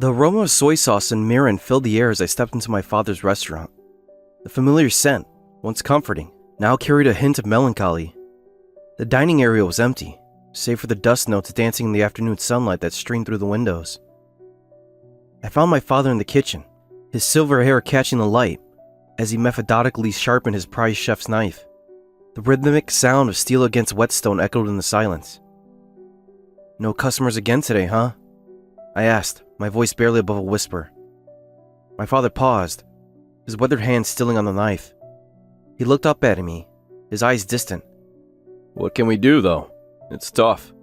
The aroma of soy sauce and mirin filled the air as I stepped into my father's restaurant. The familiar scent, once comforting, now carried a hint of melancholy. The dining area was empty, save for the dust notes dancing in the afternoon sunlight that streamed through the windows. I found my father in the kitchen, his silver hair catching the light as he methodically sharpened his prized chef's knife. The rhythmic sound of steel against whetstone echoed in the silence. "No customers again today, huh?" I asked, my voice barely above a whisper. My father paused, his weathered hand stilling on the knife. He looked up at me, his eyes distant. "What can we do, though? It's tough,"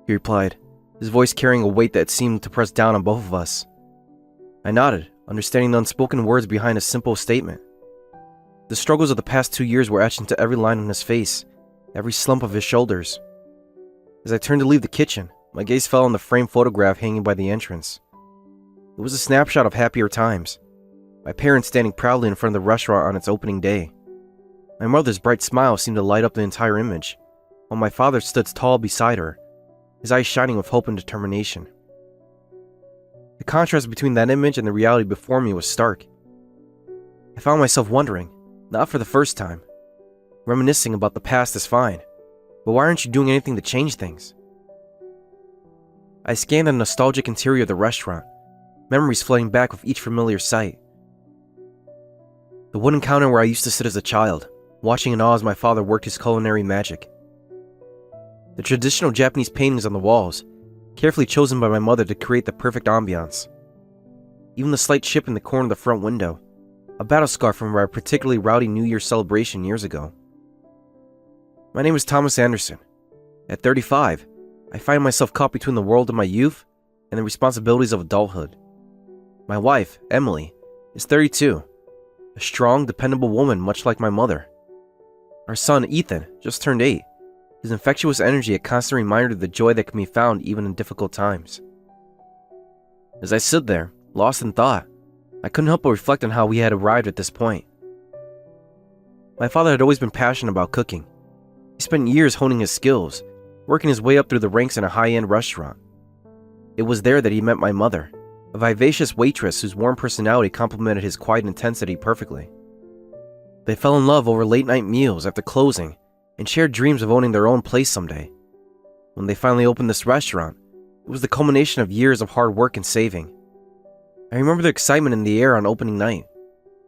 he replied, his voice carrying a weight that seemed to press down on both of us. I nodded, understanding the unspoken words behind a simple statement. The struggles of the past 2 years were etched into every line on his face, every slump of his shoulders. As I turned to leave the kitchen, my gaze fell on the framed photograph hanging by the entrance. It was a snapshot of happier times, my parents standing proudly in front of the restaurant on its opening day. My mother's bright smile seemed to light up the entire image, while my father stood tall beside her, his eyes shining with hope and determination. The contrast between that image and the reality before me was stark. I found myself wondering, not for the first time. Reminiscing about the past is fine, but why aren't you doing anything to change things? I scanned the nostalgic interior of the restaurant, memories flooding back with each familiar sight. The wooden counter where I used to sit as a child, watching in awe as my father worked his culinary magic. The traditional Japanese paintings on the walls, carefully chosen by my mother to create the perfect ambiance. Even the slight chip in the corner of the front window, a battle scar from a particularly rowdy New Year's celebration years ago. My name is Thomas Anderson. At 35, I find myself caught between the world of my youth and the responsibilities of adulthood. My wife, Emily, is 32, a strong, dependable woman much like my mother. Our son, Ethan, just turned 8, his infectious energy a constant reminder of the joy that can be found even in difficult times. As I stood there, lost in thought, I couldn't help but reflect on how we had arrived at this point. My father had always been passionate about cooking. He spent years honing his skills, working his way up through the ranks in a high-end restaurant. It was there that he met my mother, a vivacious waitress whose warm personality complemented his quiet intensity perfectly. They fell in love over late-night meals after closing and shared dreams of owning their own place someday. When they finally opened this restaurant, it was the culmination of years of hard work and saving. I remember the excitement in the air on opening night,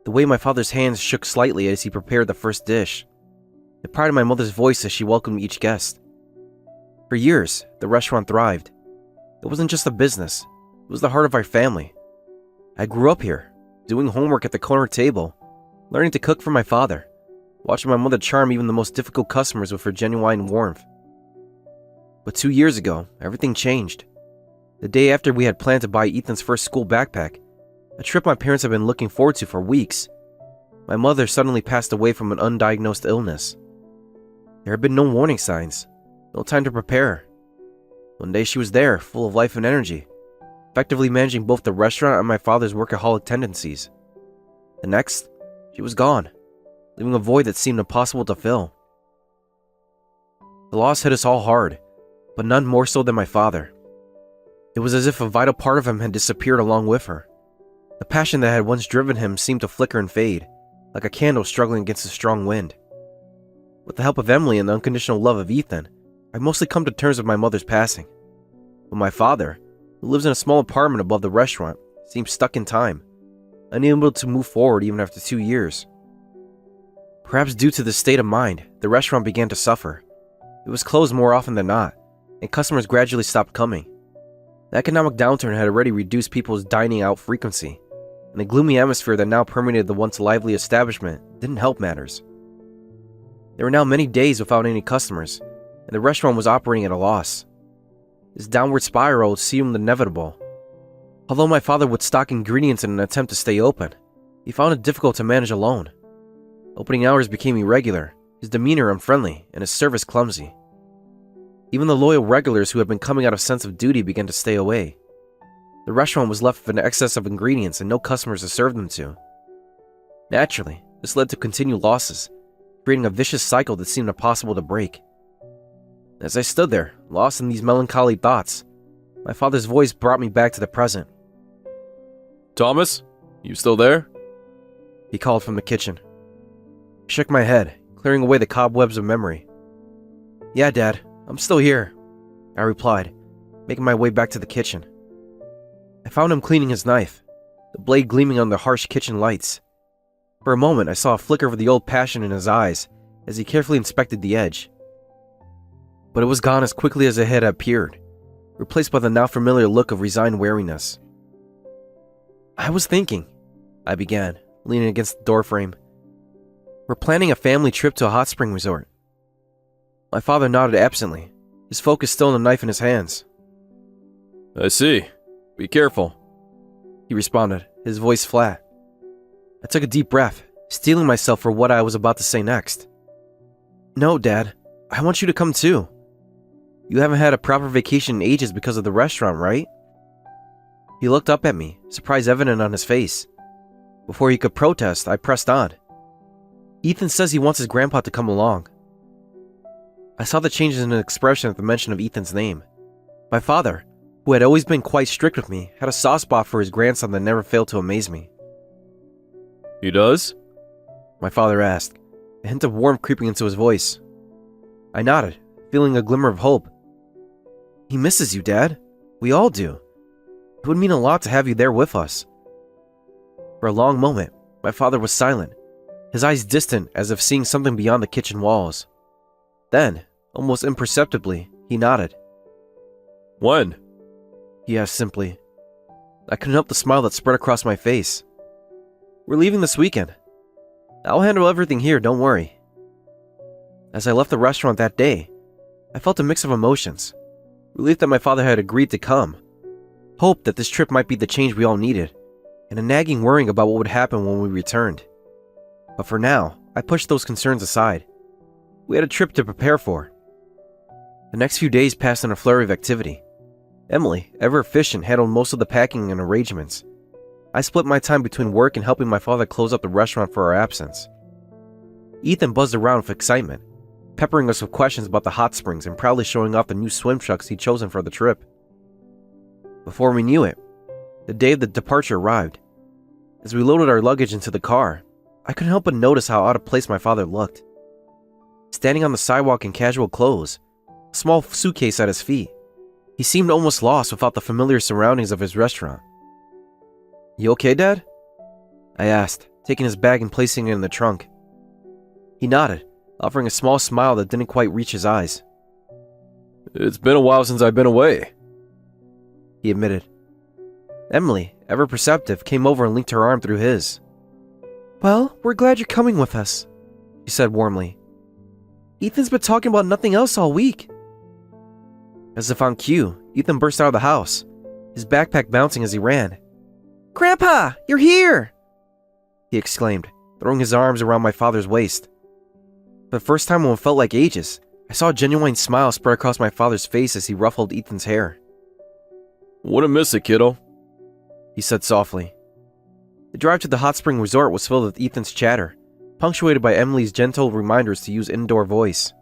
the way my father's hands shook slightly as he prepared the first dish, the pride in my mother's voice as she welcomed each guest. For years, the restaurant thrived. It wasn't just a business, it was the heart of our family. I grew up here, doing homework at the corner table, learning to cook for my father, watching my mother charm even the most difficult customers with her genuine warmth. But 2 years ago, everything changed. The day after we had planned to buy Ethan's first school backpack, a trip my parents had been looking forward to for weeks, my mother suddenly passed away from an undiagnosed illness. There had been no warning signs, no time to prepare. One day she was there, full of life and energy, effectively managing both the restaurant and my father's workaholic tendencies. The next, she was gone, leaving a void that seemed impossible to fill. The loss hit us all hard, but none more so than my father. It was as if a vital part of him had disappeared along with her. The passion that had once driven him seemed to flicker and fade, like a candle struggling against a strong wind. With the help of Emily and the unconditional love of Ethan, I've mostly come to terms with my mother's passing. But my father, who lives in a small apartment above the restaurant, seemed stuck in time, unable to move forward even after 2 years. Perhaps due to this state of mind, the restaurant began to suffer. It was closed more often than not, and customers gradually stopped coming. The economic downturn had already reduced people's dining out frequency, and the gloomy atmosphere that now permeated the once lively establishment didn't help matters. There were now many days without any customers, and the restaurant was operating at a loss. This downward spiral seemed inevitable. Although my father would stock ingredients in an attempt to stay open, he found it difficult to manage alone. Opening hours became irregular, his demeanor unfriendly, and his service clumsy. Even the loyal regulars who had been coming out of sense of duty began to stay away. The restaurant was left with an excess of ingredients and no customers to serve them to. Naturally, this led to continued losses, creating a vicious cycle that seemed impossible to break. As I stood there, lost in these melancholy thoughts, my father's voice brought me back to the present. Thomas? You still there? He called from the kitchen. I shook my head, clearing away the cobwebs of memory. Yeah, Dad, I'm still here, I replied, making my way back to the kitchen. I found him cleaning his knife, the blade gleaming on the harsh kitchen lights. For a moment, I saw a flicker of the old passion in his eyes as he carefully inspected the edge. But it was gone as quickly as it had appeared, replaced by the now familiar look of resigned wariness. I was thinking, I began, leaning against the doorframe. We're planning a family trip to a hot spring resort. My father nodded absently, his focus still on the knife in his hands. I see. Be careful, he responded, his voice flat. I took a deep breath, steeling myself for what I was about to say next. No, Dad, I want you to come too. You haven't had a proper vacation in ages because of the restaurant, right? He looked up at me, surprise evident on his face. Before he could protest, I pressed on. Ethan says he wants his grandpa to come along. I saw the changes in his expression at the mention of Ethan's name. My father, who had always been quite strict with me, had a soft spot for his grandson that never failed to amaze me. He does? My father asked, a hint of warmth creeping into his voice. I nodded, feeling a glimmer of hope. He misses you, Dad. We all do. It would mean a lot to have you there with us. For a long moment, my father was silent, his eyes distant as if seeing something beyond the kitchen walls. Then, almost imperceptibly, he nodded. When? He asked simply. I couldn't help the smile that spread across my face. We're leaving this weekend. I'll handle everything here, don't worry. As I left the restaurant that day, I felt a mix of emotions. Relief that my father had agreed to come. Hope that this trip might be the change we all needed. And a nagging worrying about what would happen when we returned. But for now, I pushed those concerns aside. We had a trip to prepare for. The next few days passed in a flurry of activity. Emily, ever efficient, handled most of the packing and arrangements. I split my time between work and helping my father close up the restaurant for our absence. Ethan buzzed around with excitement, peppering us with questions about the hot springs and proudly showing off the new swim trunks he'd chosen for the trip. Before we knew it, the day of the departure arrived. As we loaded our luggage into the car, I couldn't help but notice how out of place my father looked. Standing on the sidewalk in casual clothes, a small suitcase at his feet, he seemed almost lost without the familiar surroundings of his restaurant. You okay, Dad? I asked, taking his bag and placing it in the trunk. He nodded, offering a small smile that didn't quite reach his eyes. It's been a while since I've been away, he admitted. Emily, ever perceptive, came over and linked her arm through his. Well, we're glad you're coming with us, she said warmly. Ethan's been talking about nothing else all week. As if on cue, Ethan burst out of the house, his backpack bouncing as he ran. Grandpa, you're here! He exclaimed, throwing his arms around my father's waist. For the first time in what felt like ages, I saw a genuine smile spread across my father's face as he ruffled Ethan's hair. Wouldn't miss it, kiddo, he said softly. The drive to the hot spring resort was filled with Ethan's chatter, punctuated by Emily's gentle reminders to use indoor voice.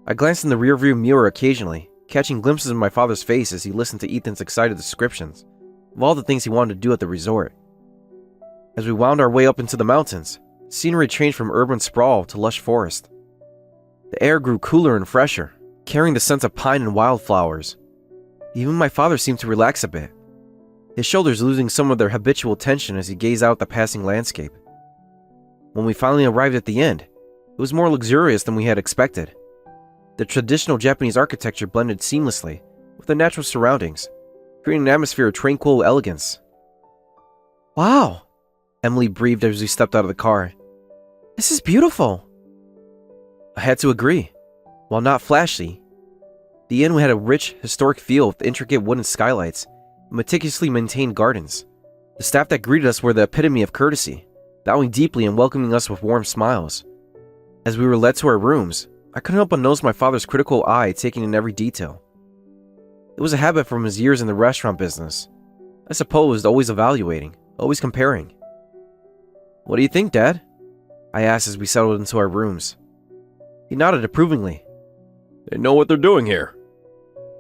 I glanced in the rearview mirror occasionally, catching glimpses of my father's face as he listened to Ethan's excited descriptions of all the things he wanted to do at the resort. As we wound our way up into the mountains, scenery changed from urban sprawl to lush forest. The air grew cooler and fresher, carrying the scent of pine and wildflowers. Even my father seemed to relax a bit, his shoulders losing some of their habitual tension as he gazed out at the passing landscape. When we finally arrived at the end, it was more luxurious than we had expected. The traditional Japanese architecture blended seamlessly with the natural surroundings, creating an atmosphere of tranquil elegance. Wow, Emily breathed as we stepped out of the car. This is beautiful. I had to agree. While not flashy, the inn had a rich, historic feel with intricate wooden skylights and meticulously maintained gardens. The staff that greeted us were the epitome of courtesy, bowing deeply and welcoming us with warm smiles. As we were led to our rooms, I couldn't help but notice my father's critical eye taking in every detail. It was a habit from his years in the restaurant business. I supposed, always evaluating, always comparing. What do you think, Dad? I asked as we settled into our rooms. He nodded approvingly. They know what they're doing here,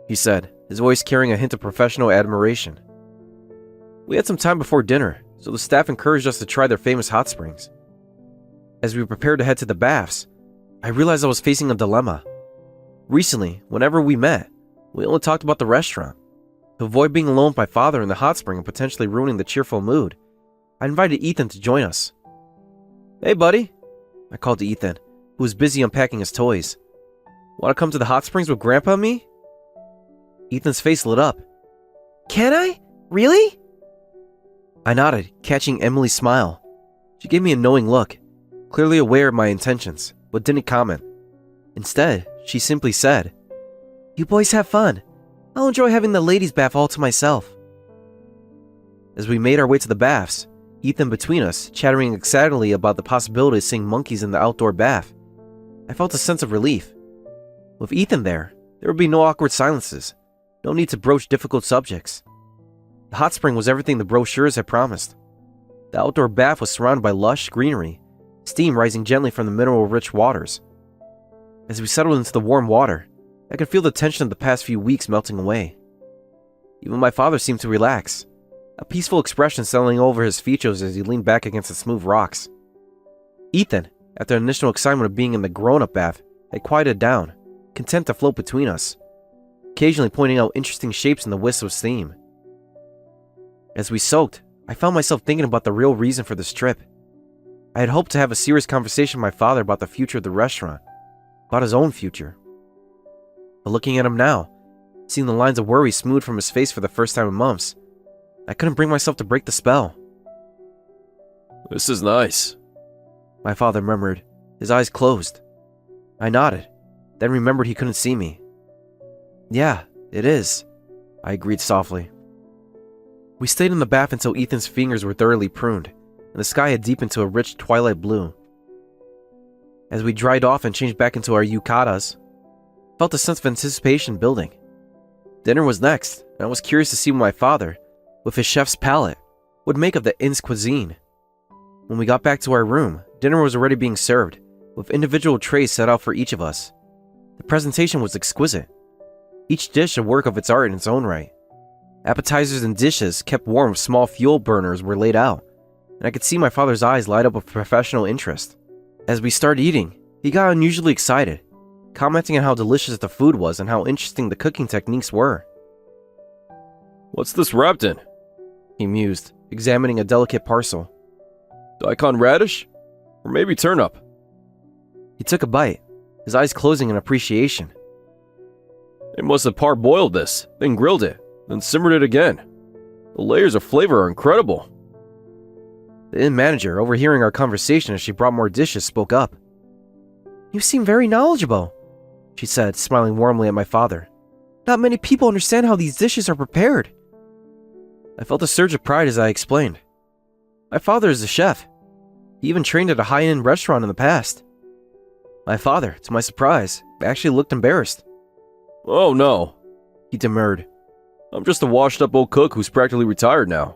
he said, his voice carrying a hint of professional admiration. We had some time before dinner, so the staff encouraged us to try their famous hot springs. As we prepared to head to the baths, I realized I was facing a dilemma. Recently, whenever we met, we only talked about the restaurant. To avoid being alone with my father in the hot spring and potentially ruining the cheerful mood, I invited Ethan to join us. "Hey, buddy," I called to Ethan, who was busy unpacking his toys. "Want to come to the hot springs with Grandpa and me?" Ethan's face lit up. "Can I? Really?" I nodded, catching Emily's smile. She gave me a knowing look, clearly aware of my intentions, but didn't comment. Instead, she simply said, "You boys have fun. I'll enjoy having the ladies' bath all to myself." As we made our way to the baths, Ethan between us, chattering excitedly about the possibility of seeing monkeys in the outdoor bath, I felt a sense of relief. With Ethan there would be no awkward silences, no need to broach difficult subjects. The hot spring was everything the brochures had promised. The outdoor bath was surrounded by lush greenery, steam rising gently from the mineral-rich waters. As we settled into the warm water, I could feel the tension of the past few weeks melting away. Even my father seemed to relax, a peaceful expression settling over his features as he leaned back against the smooth rocks. Ethan, after the initial excitement of being in the grown-up bath, had quieted down, content to float between us, occasionally pointing out interesting shapes in the wisps of steam. As we soaked, I found myself thinking about the real reason for this trip. I had hoped to have a serious conversation with my father about the future of the restaurant, about his own future. But looking at him now, seeing the lines of worry smoothed from his face for the first time in months, I couldn't bring myself to break the spell. "This is nice," my father murmured, his eyes closed. I nodded, then remembered he couldn't see me. "Yeah, it is," I agreed softly. We stayed in the bath until Ethan's fingers were thoroughly pruned, and the sky had deepened to a rich twilight blue. As we dried off and changed back into our yukatas, I felt a sense of anticipation building. Dinner was next, and I was curious to see what my father, with his chef's palate, would make of the inn's cuisine. When we got back to our room, dinner was already being served, with individual trays set out for each of us. The presentation was exquisite, each dish a work of its art in its own right. Appetizers and dishes kept warm with small fuel burners were laid out, and I could see my father's eyes light up with professional interest. As we started eating, he got unusually excited, commenting on how delicious the food was and how interesting the cooking techniques were. "What's this wrapped in?" he mused, examining a delicate parcel. "Daikon radish? Or maybe turnip?" He took a bite, his eyes closing in appreciation. "They must have parboiled this, then grilled it, then simmered it again. The layers of flavor are incredible." The inn manager, overhearing our conversation as she brought more dishes, spoke up. "You seem very knowledgeable," she said, smiling warmly at my father. "Not many people understand how these dishes are prepared." I felt a surge of pride as I explained. My father is a chef. He even trained at a high-end restaurant in the past. My father, to my surprise, actually looked embarrassed. "Oh no," he demurred. "I'm just a washed-up old cook who's practically retired now."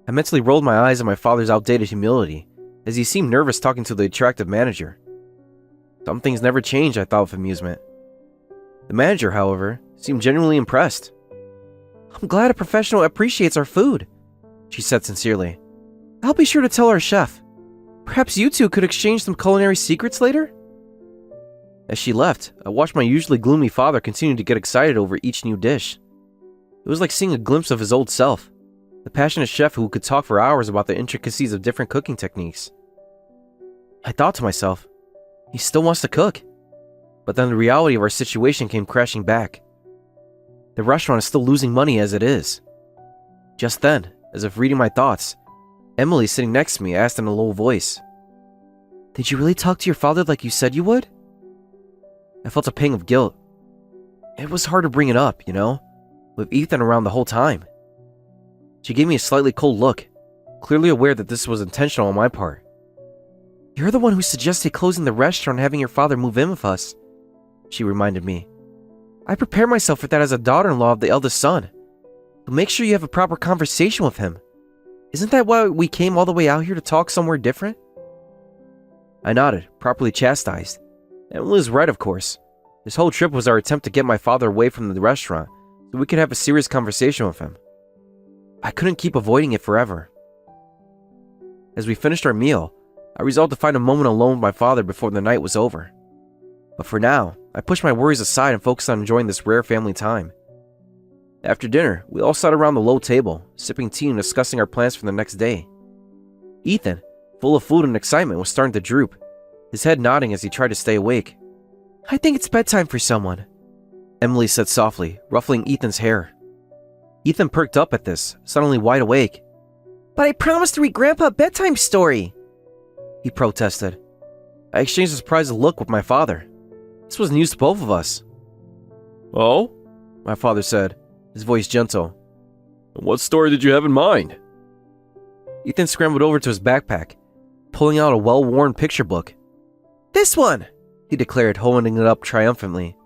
I mentally rolled my eyes at my father's outdated humility, as he seemed nervous talking to the attractive manager. Some things never change, I thought with amusement. The manager, however, seemed genuinely impressed. "I'm glad a professional appreciates our food," she said sincerely. "I'll be sure to tell our chef. Perhaps you two could exchange some culinary secrets later?" As she left, I watched my usually gloomy father continue to get excited over each new dish. It was like seeing a glimpse of his old self, the passionate chef who could talk for hours about the intricacies of different cooking techniques. I thought to myself, he still wants to cook. But then the reality of our situation came crashing back. The restaurant is still losing money as it is. Just then, as if reading my thoughts, Emily, sitting next to me, asked in a low voice, "Did you really talk to your father like you said you would?" I felt a pang of guilt. It was hard to bring it up, with Ethan around the whole time. She gave me a slightly cold look, clearly aware that this was intentional on my part. "You're the one who suggested closing the restaurant and having your father move in with us," she reminded me. "I prepared myself for that as a daughter-in-law of the eldest son. But make sure you have a proper conversation with him. Isn't that why we came all the way out here to talk somewhere different?" I nodded, properly chastised. Emily was right, of course. This whole trip was our attempt to get my father away from the restaurant so we could have a serious conversation with him. I couldn't keep avoiding it forever. As we finished our meal, I resolved to find a moment alone with my father before the night was over. But for now, I pushed my worries aside and focused on enjoying this rare family time. After dinner, we all sat around the low table, sipping tea and discussing our plans for the next day. Ethan, full of food and excitement, was starting to droop, his head nodding as he tried to stay awake. "I think it's bedtime for someone," Emily said softly, ruffling Ethan's hair. Ethan perked up at this, suddenly wide awake. "But I promised to read Grandpa a bedtime story," he protested. I exchanged a surprised look with my father. This was news to both of us. "Oh?" my father said, his voice gentle. "What story did you have in mind?" Ethan scrambled over to his backpack, pulling out a well-worn picture book. "This one," he declared, holding it up triumphantly.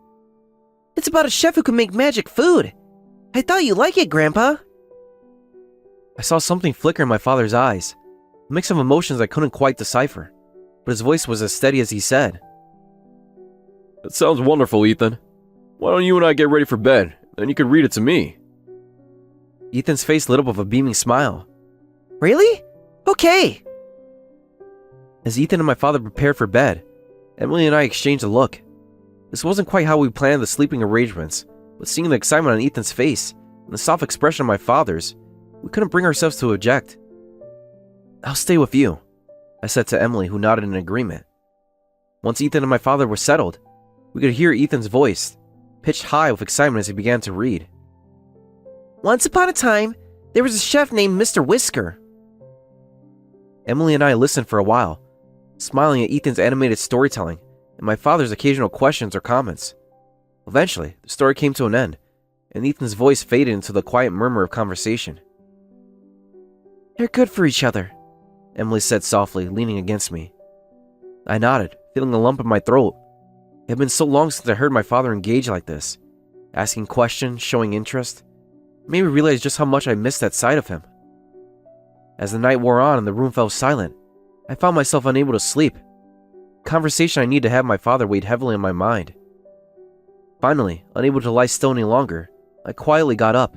"It's about a chef who can make magic food. I thought you'd like it, Grandpa." I saw something flicker in my father's eyes, a mix of emotions I couldn't quite decipher, but his voice was as steady as he said. "That sounds wonderful, Ethan. Why don't you and I get ready for bed, then you can read it to me?" Ethan's face lit up with a beaming smile. "Really? Okay." As Ethan and my father prepared for bed, Emily and I exchanged a look. This wasn't quite how we planned the sleeping arrangements, but seeing the excitement on Ethan's face and the soft expression of my father's, we couldn't bring ourselves to object. "I'll stay with you," I said to Emily, who nodded in agreement. Once Ethan and my father were settled, we could hear Ethan's voice, pitched high with excitement as he began to read. "Once upon a time, there was a chef named Mr. Whisker." Emily and I listened for a while, smiling at Ethan's animated storytelling and my father's occasional questions or comments. Eventually, the story came to an end, and Ethan's voice faded into the quiet murmur of conversation. "They're good for each other," Emily said softly, leaning against me. I nodded, feeling a lump in my throat. It had been so long since I heard my father engage like this, asking questions, showing interest. It made me realize just how much I missed that side of him. As the night wore on and the room fell silent, I found myself unable to sleep. The conversation I needed to have with my father weighed heavily on my mind. Finally, unable to lie still any longer, I quietly got up.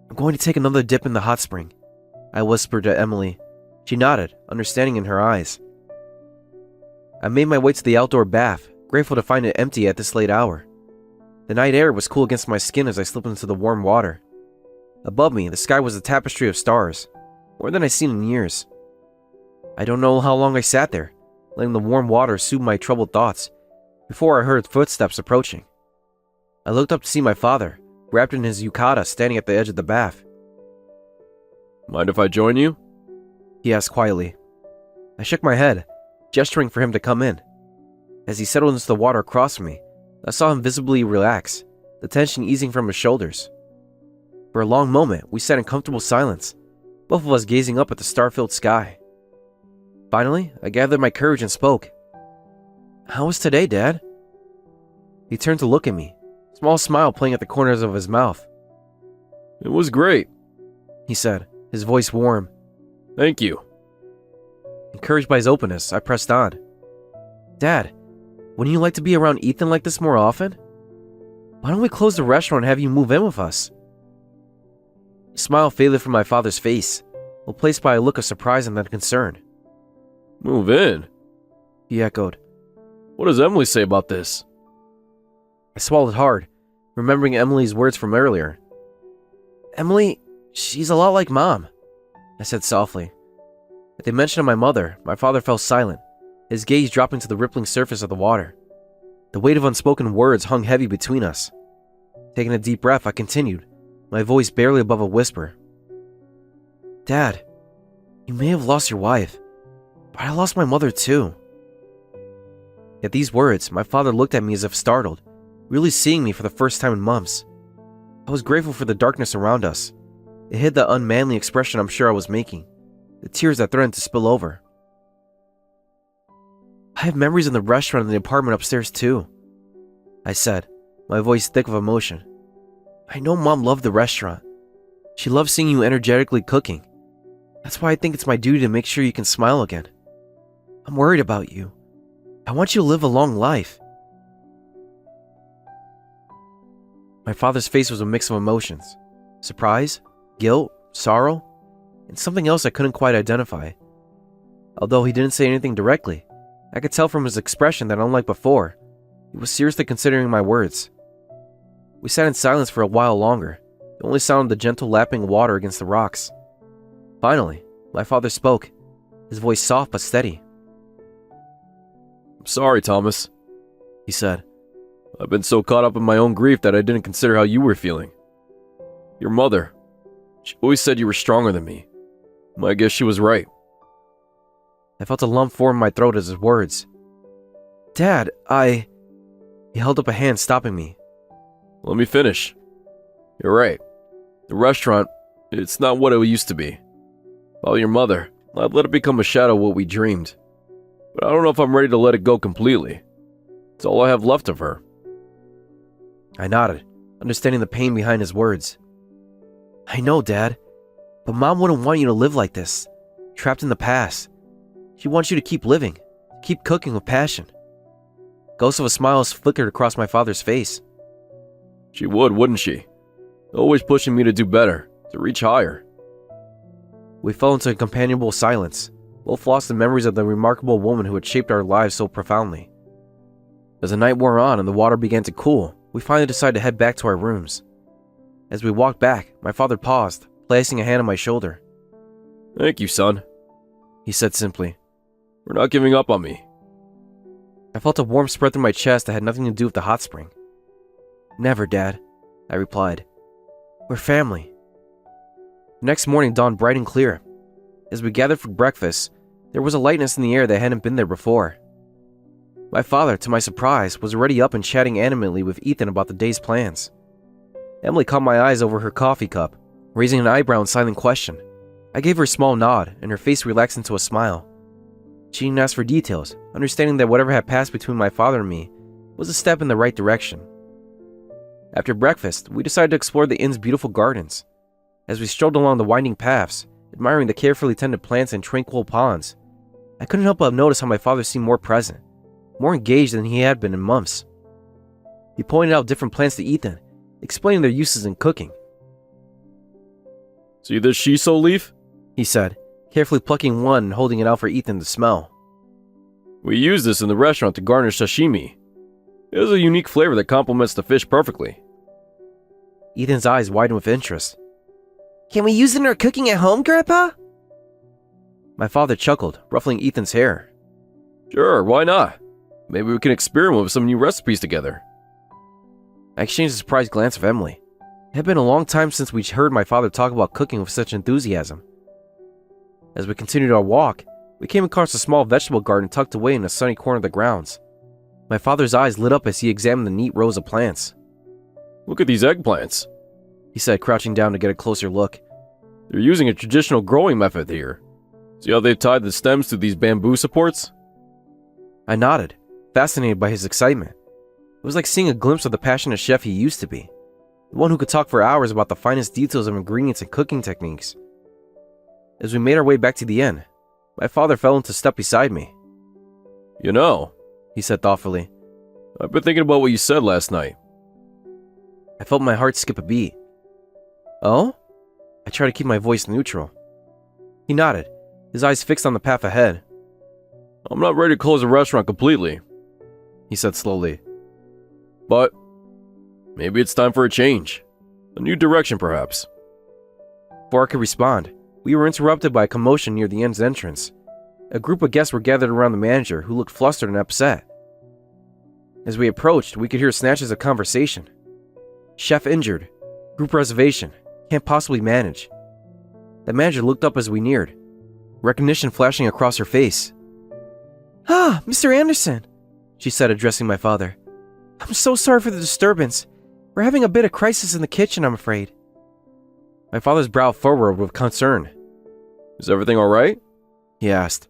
"I'm going to take another dip in the hot spring," I whispered to Emily. She nodded, understanding in her eyes. I made my way to the outdoor bath, grateful to find it empty at this late hour. The night air was cool against my skin as I slipped into the warm water. Above me, the sky was a tapestry of stars, more than I'd seen in years. I don't know how long I sat there, letting the warm water soothe my troubled thoughts, before I heard footsteps approaching. I looked up to see my father, wrapped in his yukata, standing at the edge of the bath. "Mind if I join you?" he asked quietly. I shook my head, gesturing for him to come in. As he settled into the water across from me, I saw him visibly relax, the tension easing from his shoulders. For a long moment, we sat in comfortable silence, both of us gazing up at the star-filled sky. Finally, I gathered my courage and spoke. "How was today, Dad?" He turned to look at me, a small smile playing at the corners of his mouth. "It was great," he said, his voice warm. "Thank you." Encouraged by his openness, I pressed on. "Dad, wouldn't you like to be around Ethan like this more often? Why don't we close the restaurant and have you move in with us?" A smile faded from my father's face, replaced by a look of surprise and then concern. "Move in?" he echoed. "What does Emily say about this?" I swallowed hard, remembering Emily's words from earlier. "Emily, she's a lot like Mom," I said softly. At the mention of my mother, my father fell silent, his gaze dropping to the rippling surface of the water. The weight of unspoken words hung heavy between us. Taking a deep breath, I continued, my voice barely above a whisper. "Dad, you may have lost your wife, but I lost my mother too." At these words, my father looked at me as if startled, really seeing me for the first time in months. I was grateful for the darkness around us. It hid the unmanly expression I'm sure I was making, the tears that threatened to spill over. "I have memories in the restaurant and the apartment upstairs too," I said, my voice thick with emotion. "I know Mom loved the restaurant. She loved seeing you energetically cooking. That's why I think it's my duty to make sure you can smile again. I'm worried about you. I want you to live a long life." My father's face was a mix of emotions. surprise, guilt, sorrow, and something else I couldn't quite identify. Although he didn't say anything directly, I could tell from his expression that unlike before, he was seriously considering my words. We sat in silence for a while longer, the only sound of the gentle lapping of water against the rocks. Finally, my father spoke, his voice soft but steady. "I'm sorry, Thomas," he said. "I've been so caught up in my own grief that I didn't consider how you were feeling. Your mother, she always said you were stronger than me. I guess she was right." I felt a lump form in my throat as his words. Dad, He held up a hand, stopping me. "Let me finish. You're right. The restaurant, it's not what it used to be. About your mother, I'd let it become a shadow of what we dreamed. But I don't know if I'm ready to let it go completely. It's all I have left of her." I nodded, understanding the pain behind his words. I know, Dad, but Mom wouldn't want you to live like this, trapped in the past. She wants you to keep living, keep cooking with passion. Ghost of a smile flickered across my father's face. "She would, wouldn't she? Always pushing me to do better, to reach higher." We fell into a companionable silence, both lost in memories of the remarkable woman who had shaped our lives so profoundly. As the night wore on and the water began to cool, we finally decided to head back to our rooms. As we walked back, my father paused, placing a hand on my shoulder. "Thank you, son," he said simply. "For not giving up on me." I felt a warmth spread through my chest that had nothing to do with the hot spring. Never, Dad, I replied. We're family. The next morning dawned bright and clear. As we gathered for breakfast, there was a lightness in the air that hadn't been there before. My father, to my surprise, was already up and chatting animatedly with Ethan about the day's plans. Emily caught my eyes over her coffee cup, raising an eyebrow in silent question. I gave her a small nod, and her face relaxed into a smile. She didn't ask for details, understanding that whatever had passed between my father and me was a step in the right direction. After breakfast, we decided to explore the inn's beautiful gardens. As we strolled along the winding paths, admiring the carefully tended plants and tranquil ponds, I couldn't help but notice how my father seemed more present, more engaged than he had been in months. He pointed out different plants to Ethan, explaining their uses in cooking. "See this shiso leaf?" he said, carefully plucking one and holding it out for Ethan to smell. "We use this in the restaurant to garnish sashimi. It has a unique flavor that complements the fish perfectly." Ethan's eyes widened with interest. Can we use it in our cooking at home, Grandpa? My father chuckled, ruffling Ethan's hair. "Sure, why not? Maybe we can experiment with some new recipes together." I exchanged a surprised glance with Emily. It had been a long time since we'd heard my father talk about cooking with such enthusiasm. As we continued our walk, we came across a small vegetable garden tucked away in a sunny corner of the grounds. My father's eyes lit up as he examined the neat rows of plants. "Look at these eggplants," he said, crouching down to get a closer look. "They're using a traditional growing method here. See how they've tied the stems to these bamboo supports?" I nodded, fascinated by his excitement. It was like seeing a glimpse of the passionate chef he used to be, the one who could talk for hours about the finest details of ingredients and cooking techniques. As we made our way back to the inn, my father fell into step beside me. "You know," he said thoughtfully, "I've been thinking about what you said last night." I felt my heart skip a beat. Oh? I tried to keep my voice neutral. He nodded, his eyes fixed on the path ahead. "I'm not ready to close the restaurant completely," he said slowly. "But maybe it's time for a change. A new direction, perhaps." Before I could respond, we were interrupted by a commotion near the inn's entrance. A group of guests were gathered around the manager, who looked flustered and upset. As we approached, we could hear snatches of conversation. Chef injured. Group reservation. Can't possibly manage. The manager looked up as we neared, recognition flashing across her face. Ah, Mr. Anderson, she said, addressing my father. I'm so sorry for the disturbance. We're having a bit of crisis in the kitchen, I'm afraid. My father's brow furrowed with concern. "Is everything all right?" he asked.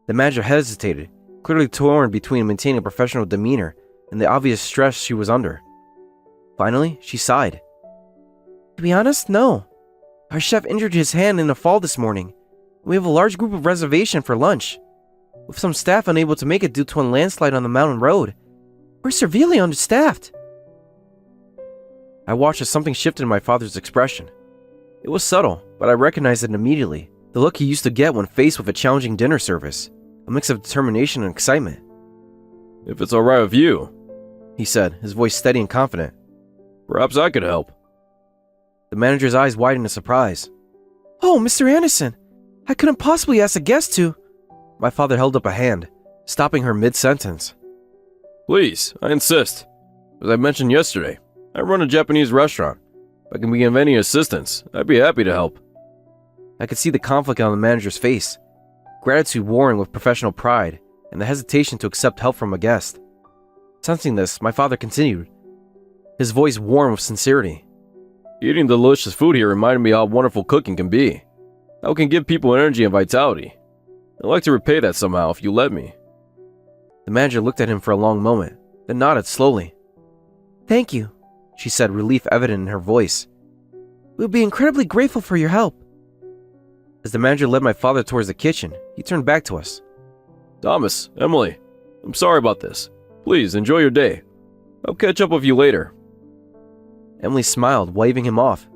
The manager hesitated, clearly torn between maintaining a professional demeanor and the obvious stress she was under. Finally, she sighed. To be honest, no. Our chef injured his hand in a fall this morning. We have a large group of reservation for lunch, with some staff unable to make it due to a landslide on the mountain road. We're severely understaffed. I watched as something shifted in my father's expression. It was subtle, but I recognized it immediately. The look he used to get when faced with a challenging dinner service. A mix of determination and excitement. If it's alright with you, he said, his voice steady and confident. Perhaps I could help. The manager's eyes widened in surprise. Oh, Mr. Anderson, I couldn't possibly ask a guest to... My father held up a hand, stopping her mid-sentence. Please, I insist. As I mentioned yesterday, I run a Japanese restaurant. If I can be of any assistance, I'd be happy to help. I could see the conflict on the manager's face, gratitude warring with professional pride, and the hesitation to accept help from a guest. Sensing this, my father continued, his voice warm with sincerity. Eating delicious food here reminded me how wonderful cooking can be. How it can give people energy and vitality. I'd like to repay that somehow if you let me. The manager looked at him for a long moment, then nodded slowly. Thank you, she said, relief evident in her voice. We would be incredibly grateful for your help. As the manager led my father towards the kitchen, he turned back to us. Thomas, Emily, I'm sorry about this. Please, enjoy your day. I'll catch up with you later. Emily smiled, waving him off.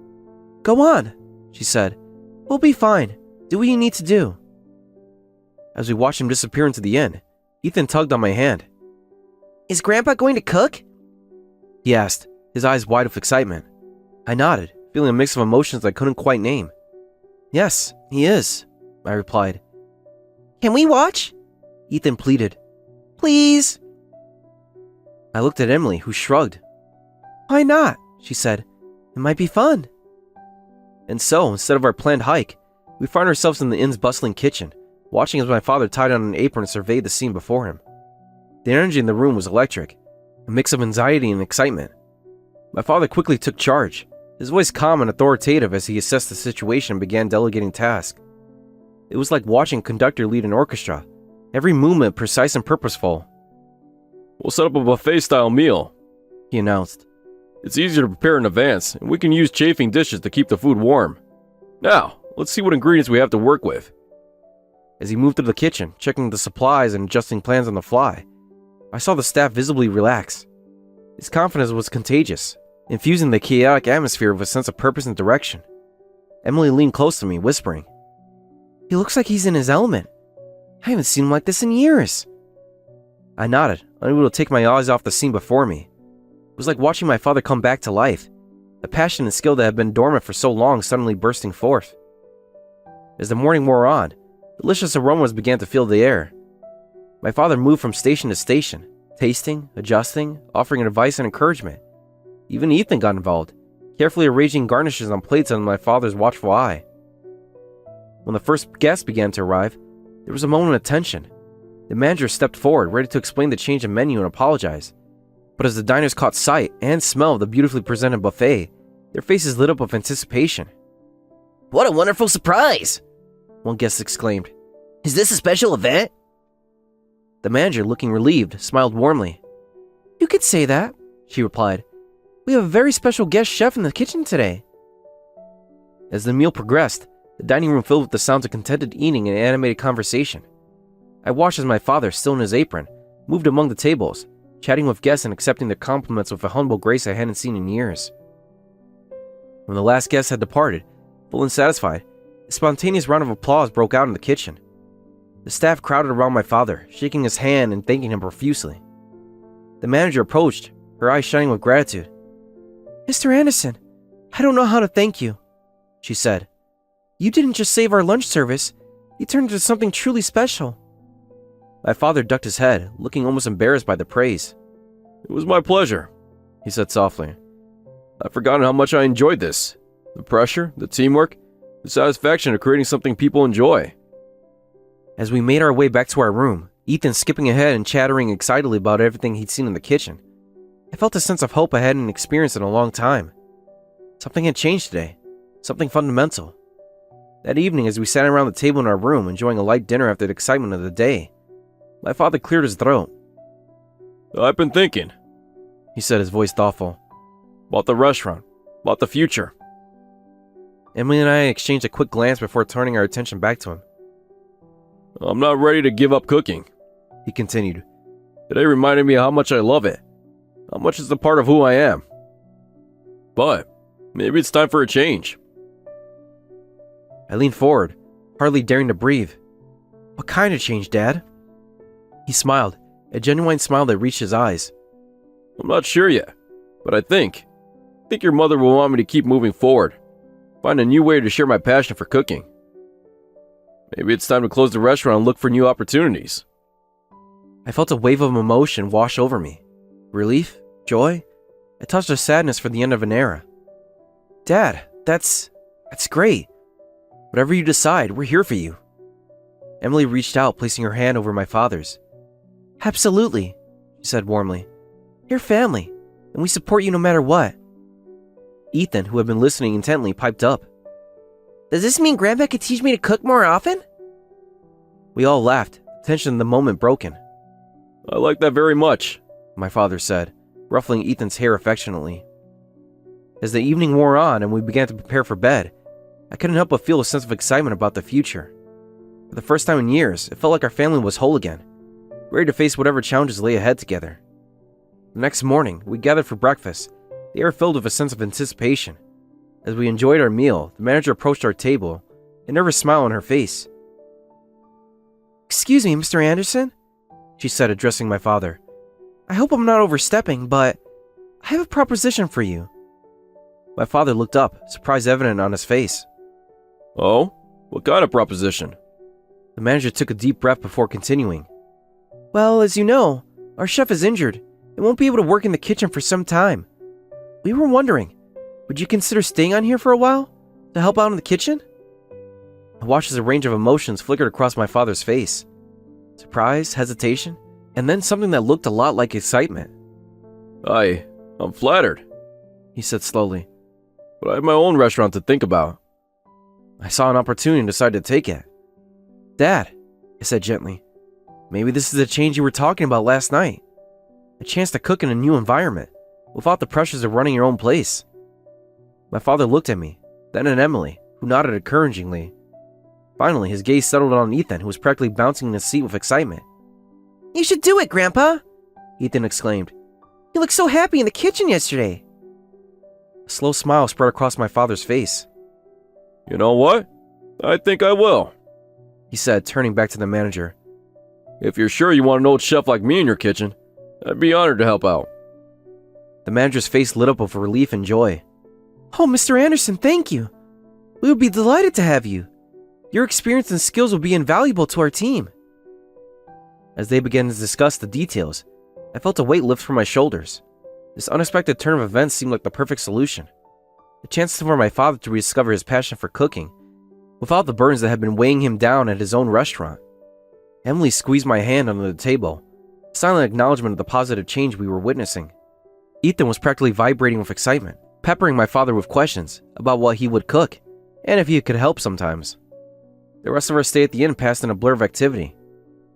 Go on, she said. We'll be fine. Do what you need to do. As we watched him disappear into the inn, Ethan tugged on my hand. Is Grandpa going to cook? He asked, his eyes wide with excitement. I nodded, feeling a mix of emotions I couldn't quite name. Yes, he is, I replied. Can we watch? Ethan pleaded. Please. I looked at Emily, who shrugged. Why not? She said. It might be fun. And so, instead of our planned hike, we found ourselves in the inn's bustling kitchen, watching as my father tied on an apron and surveyed the scene before him. The energy in the room was electric, a mix of anxiety and excitement. My father quickly took charge, his voice calm and authoritative as he assessed the situation and began delegating tasks. It was like watching a conductor lead an orchestra, every movement precise and purposeful. We'll set up a buffet-style meal, he announced. It's easier to prepare in advance, and we can use chafing dishes to keep the food warm. Now, let's see what ingredients we have to work with. As he moved through the kitchen, checking the supplies and adjusting plans on the fly, I saw the staff visibly relax. His confidence was contagious, infusing the chaotic atmosphere with a sense of purpose and direction. Emily leaned close to me, whispering, He looks like he's in his element. I haven't seen him like this in years. I nodded, unable to take my eyes off the scene before me. It was like watching my father come back to life, the passion and skill that had been dormant for so long suddenly bursting forth. As the morning wore on, delicious aromas began to fill the air. My father moved from station to station, tasting, adjusting, offering advice and encouragement. Even Ethan got involved, carefully arranging garnishes on plates under my father's watchful eye. When the first guest began to arrive, there was a moment of tension. The manager stepped forward, ready to explain the change in menu and apologize. But as the diners caught sight and smell of the beautifully presented buffet, their faces lit up with anticipation. What a wonderful surprise! One guest exclaimed. Is this a special event? The manager, looking relieved, smiled warmly. You could say that, she replied. We have a very special guest chef in the kitchen today. As the meal progressed, the dining room filled with the sounds of contented eating and animated conversation. I watched as my father, still in his apron, moved among the tables, chatting with guests and accepting their compliments with a humble grace I hadn't seen in years. When the last guest had departed, full and satisfied, a spontaneous round of applause broke out in the kitchen. The staff crowded around my father, shaking his hand and thanking him profusely. The manager approached, her eyes shining with gratitude. Mr. Anderson, I don't know how to thank you, she said. You didn't just save our lunch service, you turned it into something truly special. My father ducked his head, looking almost embarrassed by the praise. It was my pleasure, he said softly. I've forgotten how much I enjoyed this. The pressure, the teamwork, the satisfaction of creating something people enjoy. As we made our way back to our room, Ethan skipping ahead and chattering excitedly about everything he'd seen in the kitchen, I felt a sense of hope I hadn't experienced in a long time. Something had changed today, something fundamental. That evening, as we sat around the table in our room enjoying a light dinner after the excitement of the day, my father cleared his throat. I've been thinking, he said, his voice thoughtful, about the restaurant, about the future. Emily and I exchanged a quick glance before turning our attention back to him. I'm not ready to give up cooking, he continued. Today reminded me how much I love it, how much it's a part of who I am. But maybe it's time for a change. I leaned forward, hardly daring to breathe. What kind of change, Dad? He smiled, a genuine smile that reached his eyes. I'm not sure yet, but I think your mother will want me to keep moving forward, find a new way to share my passion for cooking. Maybe it's time to close the restaurant and look for new opportunities. I felt a wave of emotion wash over me. Relief? Joy? I touched a sadness for the end of an era. Dad, that's great. Whatever you decide, we're here for you. Emily reached out, placing her hand over my father's. Absolutely, she said warmly. You're family, and we support you no matter what. Ethan, who had been listening intently, piped up. Does this mean Grandpa could teach me to cook more often? We all laughed, tension in the moment broken. I like that very much, my father said, ruffling Ethan's hair affectionately. As the evening wore on and we began to prepare for bed, I couldn't help but feel a sense of excitement about the future. For the first time in years, it felt like our family was whole again, ready to face whatever challenges lay ahead together. The next morning, we gathered for breakfast, the air filled with a sense of anticipation. As we enjoyed our meal, the manager approached our table, a nervous smile on her face. Excuse me, Mr. Anderson, she said, addressing my father. I hope I'm not overstepping, but I have a proposition for you. My father looked up, surprise evident on his face. Oh? What kind of proposition? The manager took a deep breath before continuing. Well, as you know, our chef is injured and won't be able to work in the kitchen for some time. We were wondering, would you consider staying on here for a while to help out in the kitchen? I watched as a range of emotions flickered across my father's face. Surprise, hesitation, and then something that looked a lot like excitement. I'm flattered, he said slowly. But I have my own restaurant to think about. I saw an opportunity and decided to take it. Dad, I said gently, maybe this is the change you were talking about last night. A chance to cook in a new environment, without the pressures of running your own place. My father looked at me, then at Emily, who nodded encouragingly. Finally, his gaze settled on Ethan, who was practically bouncing in his seat with excitement. You should do it, Grandpa, Ethan exclaimed. You looked so happy in the kitchen yesterday. A slow smile spread across my father's face. You know what? I think I will, he said, turning back to the manager. If you're sure you want an old chef like me in your kitchen, I'd be honored to help out. The manager's face lit up with relief and joy. Oh, Mr. Anderson, thank you. We would be delighted to have you. Your experience and skills will be invaluable to our team. As they began to discuss the details, I felt a weight lift from my shoulders. This unexpected turn of events seemed like the perfect solution. A chance for my father to rediscover his passion for cooking, without the burdens that had been weighing him down at his own restaurant. Emily squeezed my hand under the table, a silent acknowledgement of the positive change we were witnessing. Ethan was practically vibrating with excitement, peppering my father with questions about what he would cook, and if he could help sometimes. The rest of our stay at the inn passed in a blur of activity.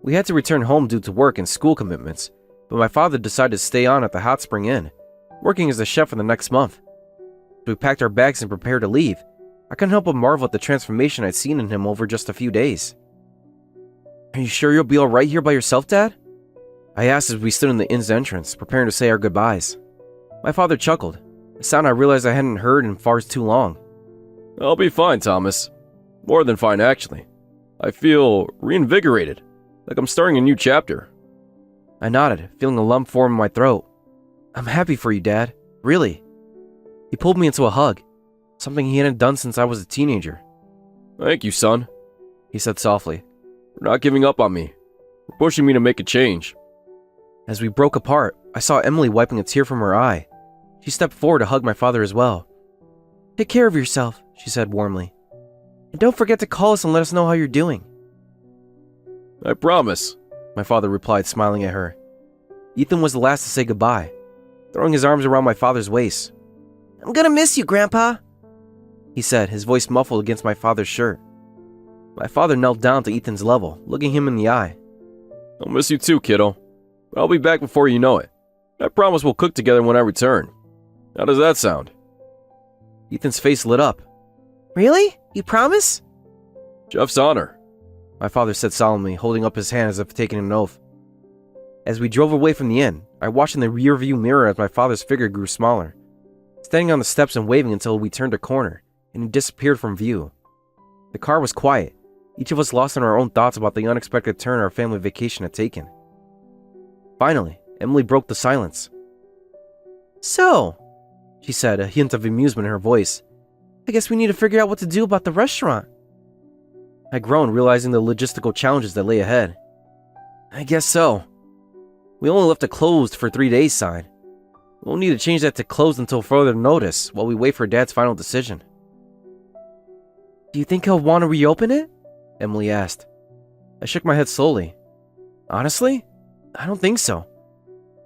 We had to return home due to work and school commitments, but my father decided to stay on at the Hot Spring Inn, working as a chef for the next month. As we packed our bags and prepared to leave, I couldn't help but marvel at the transformation I'd seen in him over just a few days. Are you sure you'll be alright here by yourself, Dad? I asked as we stood in the inn's entrance, preparing to say our goodbyes. My father chuckled, a sound I realized I hadn't heard in far too long. I'll be fine, Thomas. More than fine, actually. I feel reinvigorated, like I'm starting a new chapter. I nodded, feeling a lump form in my throat. I'm happy for you, Dad. Really. He pulled me into a hug, something he hadn't done since I was a teenager. Thank you, son, he said softly. For not giving up on me, for pushing me to make a change. As we broke apart, I saw Emily wiping a tear from her eye. She stepped forward to hug my father as well. Take care of yourself, she said warmly. And don't forget to call us and let us know how you're doing. I promise, my father replied, smiling at her. Ethan was the last to say goodbye, throwing his arms around my father's waist. I'm gonna miss you, Grandpa, he said, his voice muffled against my father's shirt. My father knelt down to Ethan's level, looking him in the eye. I'll miss you too, kiddo. But I'll be back before you know it. I promise we'll cook together when I return. How does that sound? Ethan's face lit up. Really? You promise? Jeff's honor, my father said solemnly, holding up his hand as if taking an oath. As we drove away from the inn, I watched in the rearview mirror as my father's figure grew smaller, standing on the steps and waving until we turned a corner, and he disappeared from view. The car was quiet, each of us lost in our own thoughts about the unexpected turn our family vacation had taken. Finally, Emily broke the silence. "So," she said, a hint of amusement in her voice, "I guess we need to figure out what to do about the restaurant." I groaned, realizing the logistical challenges that lay ahead. "I guess so. We only left a closed for 3 days sign. We'll need to change that to closed until further notice while we wait for Dad's final decision." "Do you think he'll want to reopen it?" Emily asked. I shook my head slowly. "Honestly, I don't think so.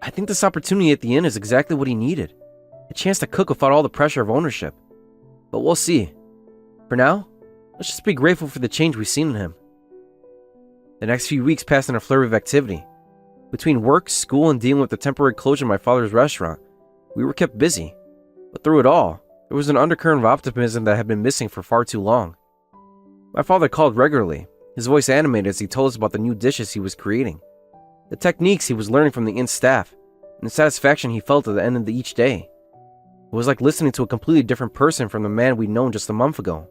I think this opportunity at the inn is exactly what he needed. A chance to cook without all the pressure of ownership. But we'll see. For now, let's just be grateful for the change we've seen in him." The next few weeks passed in a flurry of activity. Between work, school, and dealing with the temporary closure of my father's restaurant, we were kept busy. But through it all, there was an undercurrent of optimism that had been missing for far too long. My father called regularly, his voice animated as he told us about the new dishes he was creating, the techniques he was learning from the inn staff, and the satisfaction he felt at the end of each day. It was like listening to a completely different person from the man we'd known just a month ago.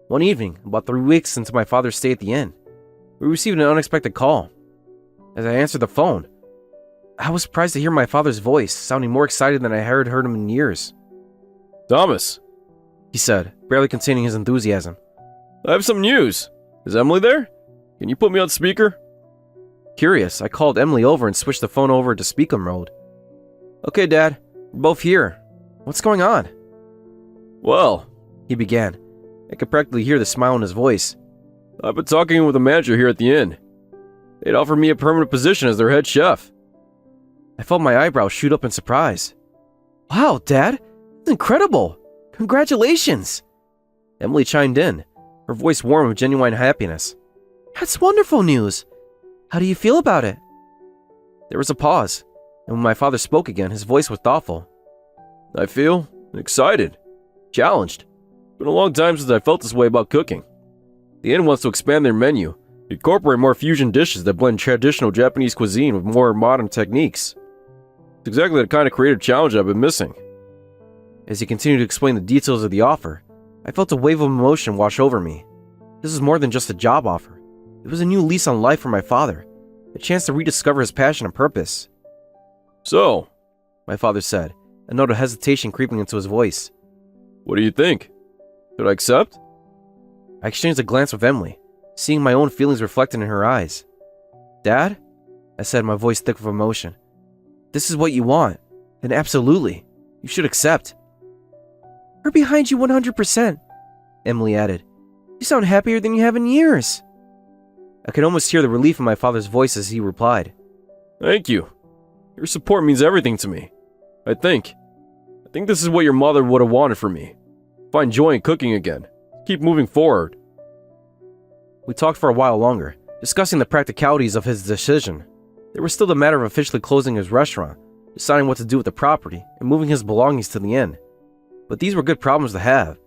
One evening, about 3 weeks into my father's stay at the inn, we received an unexpected call. As I answered the phone, I was surprised to hear my father's voice, sounding more excited than I had heard him in years. "Thomas," He said, barely containing his enthusiasm. "I have some news. Is Emily there? Can you put me on speaker?" Curious, I called Emily over and switched the phone over to speaker mode. "Okay, Dad, we're both here. What's going on?" "Well," he began. I could practically hear the smile in his voice. "I've been talking with the manager here at the inn. They'd offered me a permanent position as their head chef." I felt my eyebrows shoot up in surprise. "Wow, Dad, that's incredible! Congratulations!" Emily chimed in, her voice warm with genuine happiness. "That's wonderful news! How do you feel about it?" There was a pause, and when my father spoke again, his voice was thoughtful. "I feel excited, challenged. It's been a long time since I felt this way about cooking. The inn wants to expand their menu, incorporate more fusion dishes that blend traditional Japanese cuisine with more modern techniques. It's exactly the kind of creative challenge I've been missing." As he continued to explain the details of the offer, I felt a wave of emotion wash over me. This was more than just a job offer. It was a new lease on life for my father, a chance to rediscover his passion and purpose. "So," My father said, a note of hesitation creeping into his voice. "what do you think? Should I accept?" I exchanged a glance with Emily, seeing my own feelings reflected in her eyes. "Dad?" I said, my voice thick with emotion. "This is what you want, then absolutely, you should accept." "We're behind you 100%, Emily added. "You sound happier than you have in years." I could almost hear the relief in my father's voice as he replied. "Thank you. Your support means everything to me. I think this is what your mother would have wanted for me. Find joy in cooking again. Keep moving forward." We talked for a while longer, discussing the practicalities of his decision. There was still the matter of officially closing his restaurant, deciding what to do with the property, and moving his belongings to the inn. But these were good problems to have,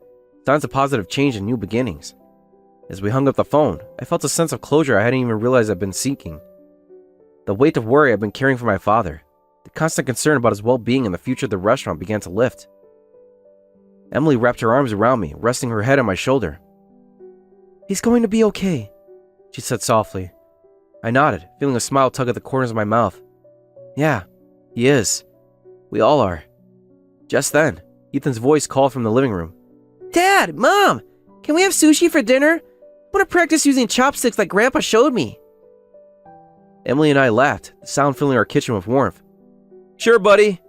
signs of positive change and new beginnings. As we hung up the phone, I felt a sense of closure I hadn't even realized I'd been seeking. The weight of worry I'd been carrying for my father, the constant concern about his well-being and the future of the restaurant began to lift. Emily wrapped her arms around me, resting her head on my shoulder. "He's going to be okay," she said softly. I nodded, feeling a smile tug at the corners of my mouth. "Yeah, he is. We all are." Just then, Ethan's voice called from the living room. "Dad! Mom! Can we have sushi for dinner? I want to practice using chopsticks like Grandpa showed me." Emily and I laughed, the sound filling our kitchen with warmth. "Sure, buddy,"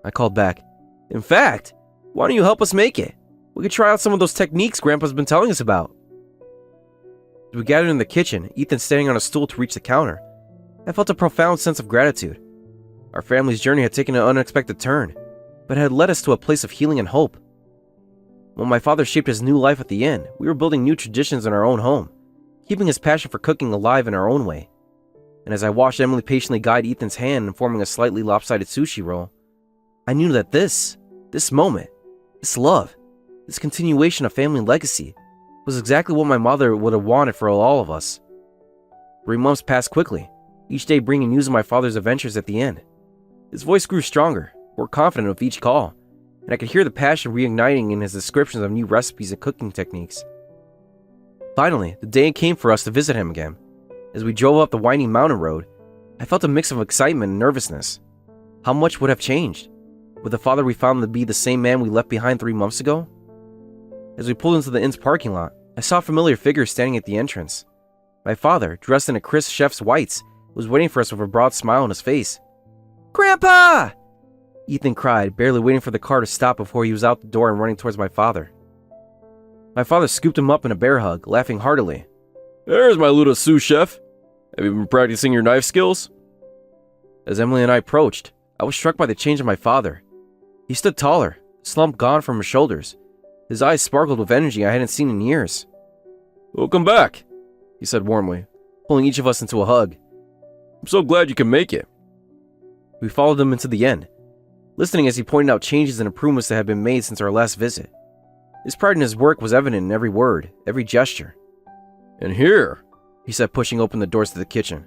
I called back. "In fact, why don't you help us make it? We could try out some of those techniques Grandpa's been telling us about." As we gathered in the kitchen, Ethan standing on a stool to reach the counter, I felt a profound sense of gratitude. Our family's journey had taken an unexpected turn, but had led us to a place of healing and hope. When my father shaped his new life at the inn, we were building new traditions in our own home, keeping his passion for cooking alive in our own way. And as I watched Emily patiently guide Ethan's hand in forming a slightly lopsided sushi roll, I knew that this moment, this love, this continuation of family legacy, was exactly what my mother would have wanted for all of us. 3 months passed quickly, each day bringing news of my father's adventures at the inn. His voice grew stronger, more confident with each call, and I could hear the passion reigniting in his descriptions of new recipes and cooking techniques. Finally, the day came for us to visit him again. As we drove up the winding mountain road, I felt a mix of excitement and nervousness. How much would have changed? Would the father we found to be the same man we left behind 3 months ago? As we pulled into the inn's parking lot, I saw a familiar figure standing at the entrance. My father, dressed in a crisp chef's whites, was waiting for us with a broad smile on his face. "Grandpa!" Ethan cried, barely waiting for the car to stop before he was out the door and running towards my father. My father scooped him up in a bear hug, laughing heartily. There's my little sous chef. Have you been practicing your knife skills? As Emily and I approached, I was struck by the change in my father. He stood taller, the slump gone from his shoulders. His eyes sparkled with energy I hadn't seen in years. Welcome back, he said warmly, pulling each of us into a hug. I'm so glad you can make it. We followed him into the inn, listening as he pointed out changes and improvements that had been made since our last visit. His pride in his work was evident in every word, every gesture. And here, he said, pushing open the doors to the kitchen,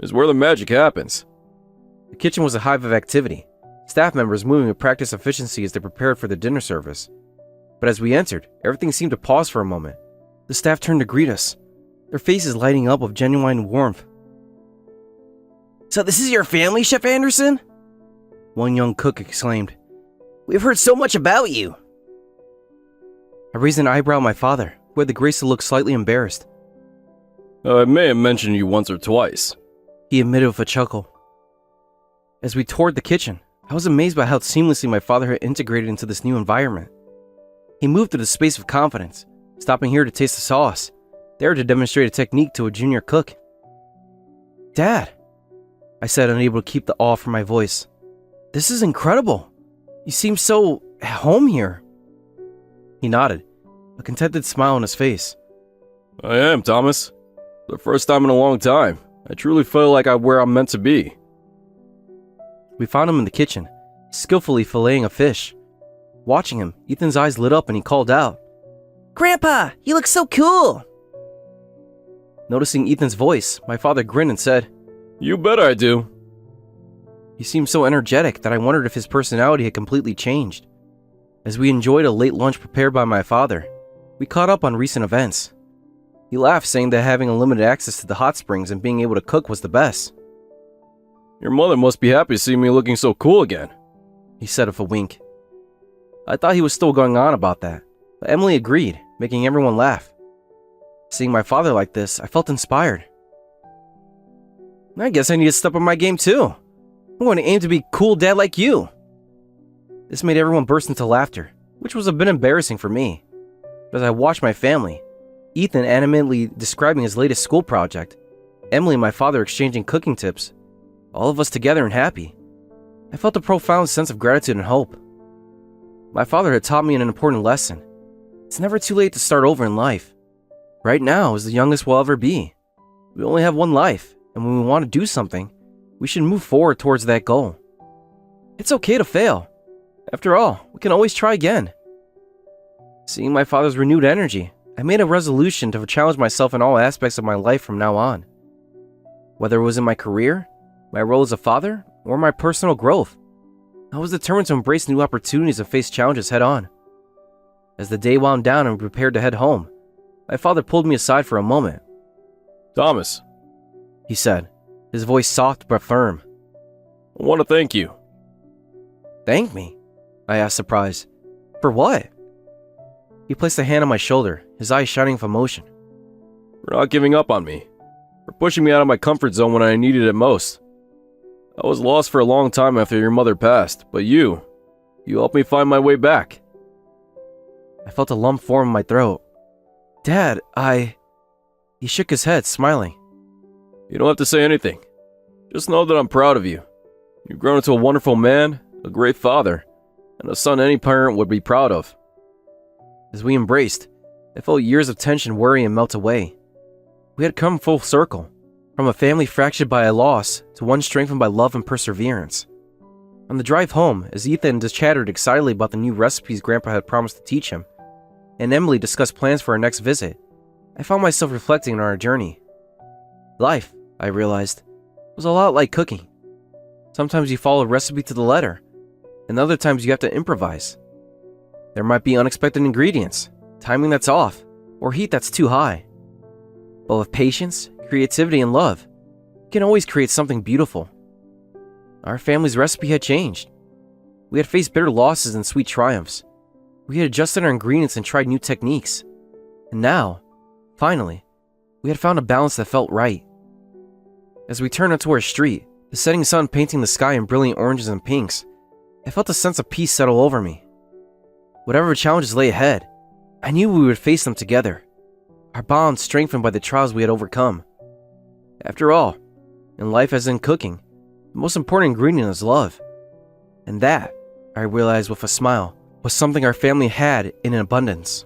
is where the magic happens. The kitchen was a hive of activity, staff members moving with practice efficiency as they prepared for the dinner service. But as we entered, everything seemed to pause for a moment. The staff turned to greet us, their faces lighting up with genuine warmth. So this is your family, Chef Anderson? One young cook exclaimed. We've heard so much about you. I raised an eyebrow at my father, who had the grace to look slightly embarrassed. I may have mentioned you once or twice, he admitted with a chuckle. As we toured the kitchen, I was amazed by how seamlessly my father had integrated into this new environment. He moved through the space with confidence, stopping here to taste the sauce, there to demonstrate a technique to a junior cook. Dad, I said, unable to keep the awe from my voice. This is incredible. You seem so at home here. He nodded, a contented smile on his face. I am, Thomas. For the first time in a long time, I truly feel like I'm where I'm meant to be. We found him in the kitchen, skillfully filleting a fish. Watching him, Ethan's eyes lit up and he called out, Grandpa, you look so cool. Noticing Ethan's voice, my father grinned and said, You bet I do. He seemed so energetic that I wondered if his personality had completely changed. As we enjoyed a late lunch prepared by my father, we caught up on recent events. He laughed, saying that having unlimited access to the hot springs and being able to cook was the best. Your mother must be happy to see me looking so cool again, he said with a wink. I thought he was still going on about that, but Emily agreed, making everyone laugh. Seeing my father like this, I felt inspired. I guess I need to step up my game too. I'm going to aim to be a cool dad like you. This made everyone burst into laughter, which was a bit embarrassing for me. But as I watched my family, Ethan animatedly describing his latest school project, Emily and my father exchanging cooking tips, all of us together and happy, I felt a profound sense of gratitude and hope. My father had taught me an important lesson. It's never too late to start over in life. Right now is the youngest we'll ever be. We only have one life, and when we want to do something, we should move forward towards that goal. It's okay to fail. After all, we can always try again. Seeing my father's renewed energy, I made a resolution to challenge myself in all aspects of my life from now on. Whether it was in my career, my role as a father, or my personal growth, I was determined to embrace new opportunities and face challenges head on. As the day wound down and we prepared to head home, my father pulled me aside for a moment. Thomas, he said, his voice soft but firm. I want to thank you. Thank me? I asked, surprised. For what? He placed a hand on my shoulder, his eyes shining with emotion. For not giving up on me. For pushing me out of my comfort zone when I needed it most. I was lost for a long time after your mother passed, but you helped me find my way back. I felt a lump form in my throat. Dad, He shook his head, smiling. You don't have to say anything. Just know that I'm proud of you. You've grown into a wonderful man, a great father, and a son any parent would be proud of. As we embraced, I felt years of tension worry and melt away. We had come full circle, from a family fractured by a loss to one strengthened by love and perseverance. On the drive home, as Ethan just chattered excitedly about the new recipes Grandpa had promised to teach him, and Emily discussed plans for our next visit, I found myself reflecting on our journey. Life, I realized, was a lot like cooking. Sometimes you follow a recipe to the letter, and other times you have to improvise. There might be unexpected ingredients, timing that's off, or heat that's too high. But with patience, creativity, and love, you can always create something beautiful. Our family's recipe had changed. We had faced bitter losses and sweet triumphs. We had adjusted our ingredients and tried new techniques. And now, finally, we had found a balance that felt right. As we turned onto our street, the setting sun painting the sky in brilliant oranges and pinks, I felt a sense of peace settle over me. Whatever challenges lay ahead, I knew we would face them together, our bond strengthened by the trials we had overcome. After all, in life as in cooking, the most important ingredient is love. And that, I realized with a smile, was something our family had in abundance.